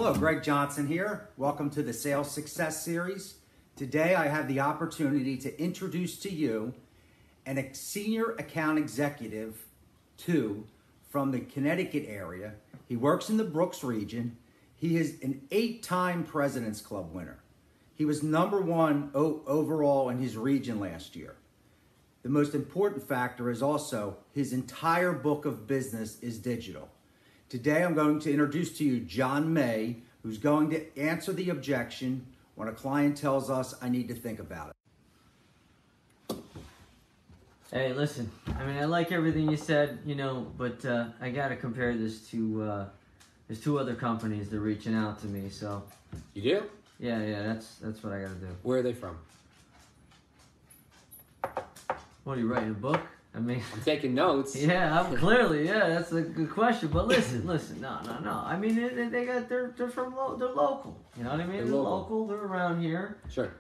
Hello, Greg Johnson here. Welcome to the Sales Success Series. Today I have the opportunity to introduce to you a senior account executive from the Connecticut area. He works in the Brooks region. He is an 8-time President's Club winner. He was #1 overall in his region last year. The most important factor is also his entire book of business is digital. Today I'm going to introduce to you John May, who's going to answer the objection when a client tells us I need to think about it. Hey, listen, I mean, I like everything you said, but I got to compare this to, there's 2 other companies that are reaching out to me, so. You do? Yeah, that's what I got to do. Where are they from? What, are you writing a book? I mean, I'm taking notes. Yeah, that's a good question. But listen, no. I mean, they're local. You know what I mean? They're local. They're around here. Sure.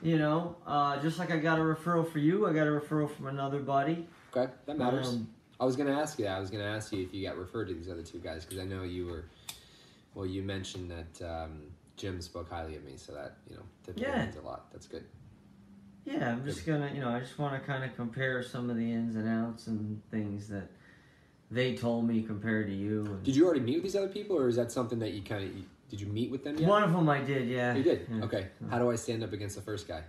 Just like I got a referral for you, I got a referral from another buddy. Okay, that matters. I was gonna ask you that. I was gonna ask you if you got referred to these other 2 guys because I know you were. Well, you mentioned that Jim spoke highly of me, so that typically means a lot. That's good. Yeah, I'm just gonna, I just want to kind of compare some of the ins and outs and things that they told me compared to you. And did you already meet with these other people, or is that something that you did you meet with them yet? One of them I did, yeah. You did? Yeah. Okay. How do I stand up against the first guy?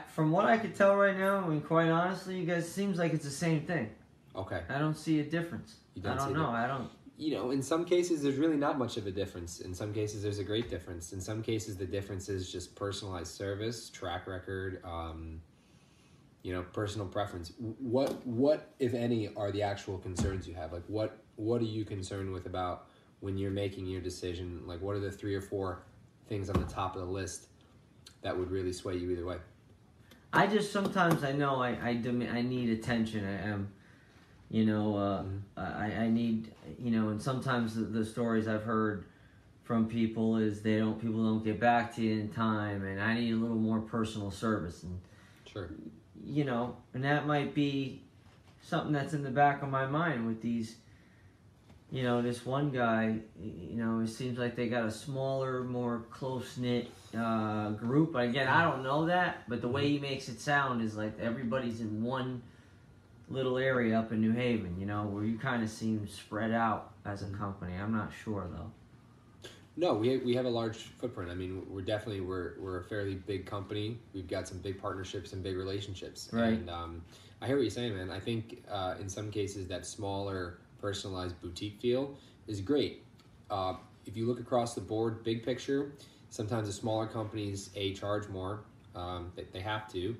From what I could tell right now, I mean, quite honestly, you guys, seems like it's the same thing. Okay. I don't see a difference. I don't know. In some cases, there's really not much of a difference. In some cases, there's a great difference. In some cases, the difference is just personalized service, track record, personal preference. What, if any, are the actual concerns you have? Like, what are you concerned with about when you're making your decision? Like, what are the 3 or 4 things on the top of the list that would really sway you either way? I just sometimes I know I need attention. I am. I need, and sometimes the stories I've heard from people is people don't get back to you in time, and I need a little more personal service, and sure, and that might be something that's in the back of my mind with these, this one guy, it seems like they got a smaller, more close-knit group. Again, I don't know that, but the way he makes it sound is like everybody's in one little area up in New Haven, where you kind of seem spread out as a company. I'm not sure though. No, we have a large footprint. I mean, we're a fairly big company. We've got some big partnerships and big relationships. Right. And I hear what you're saying, man. I think in some cases that smaller, personalized boutique feel is great. If you look across the board, big picture, sometimes the smaller companies charge more. They have to.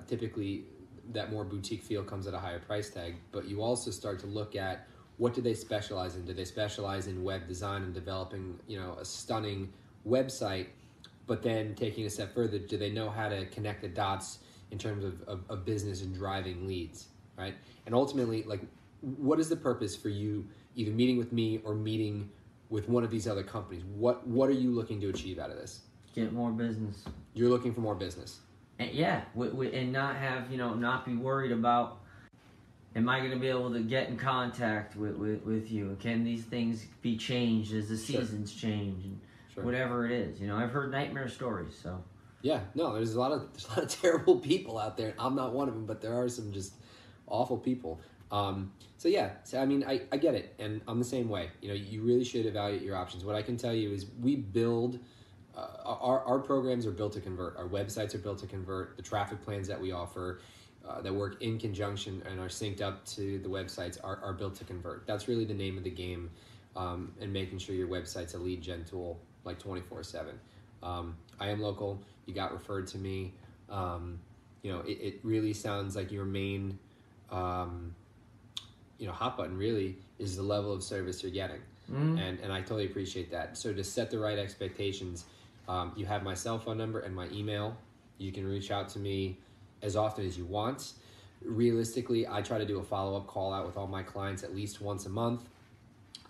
Typically, that more boutique feel comes at a higher price tag, but you also start to look at what do they specialize in? Do they specialize in web design and developing, a stunning website, but then taking a step further, do they know how to connect the dots in terms of business and driving leads, right? And ultimately, like, what is the purpose for you either meeting with me or meeting with one of these other companies? What are you looking to achieve out of this? Get more business. You're looking for more business. And and not have, not be worried about, am I going to be able to get in contact with you? Can these things be changed as the seasons change and whatever it is? I've heard nightmare stories, so. Yeah, no, there's a lot of terrible people out there. I'm not one of them, but there are some just awful people. So I mean, I get it, and I'm the same way. You really should evaluate your options. What I can tell you is we build. Our programs are built to convert. Our websites are built to convert. The traffic plans that we offer that work in conjunction and are synced up to the websites are built to convert. That's really the name of the game, and making sure your website's a lead gen tool like 24/7. I am local. You got referred to me. It really sounds like your main hot button really is the level of service you're getting. And I totally appreciate that. So to set the right expectations, you have my cell phone number and my email. You can reach out to me as often as you want. Realistically, I try to do a follow-up call out with all my clients at least once a month,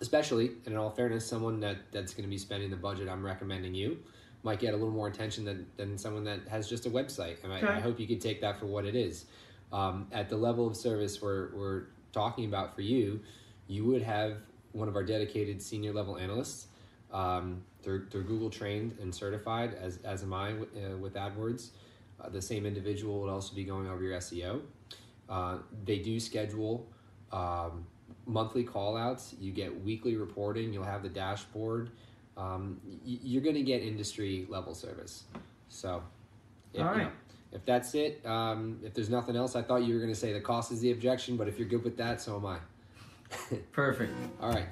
especially, and in all fairness, someone that's going to be spending the budget I'm recommending you might get a little more attention than someone that has just a website. And I hope you can take that for what it is. At the level of service we're talking about for you, you would have one of our dedicated senior level analysts. They're Google trained and certified, as am I with AdWords. The same individual would also be going over your SEO. They do schedule monthly call outs. You get weekly reporting. You'll have the dashboard. You're going to get industry level service. So, All right. if that's it, if there's nothing else, I thought you were going to say the cost is the objection, but if you're good with that, so am I. Perfect. All right.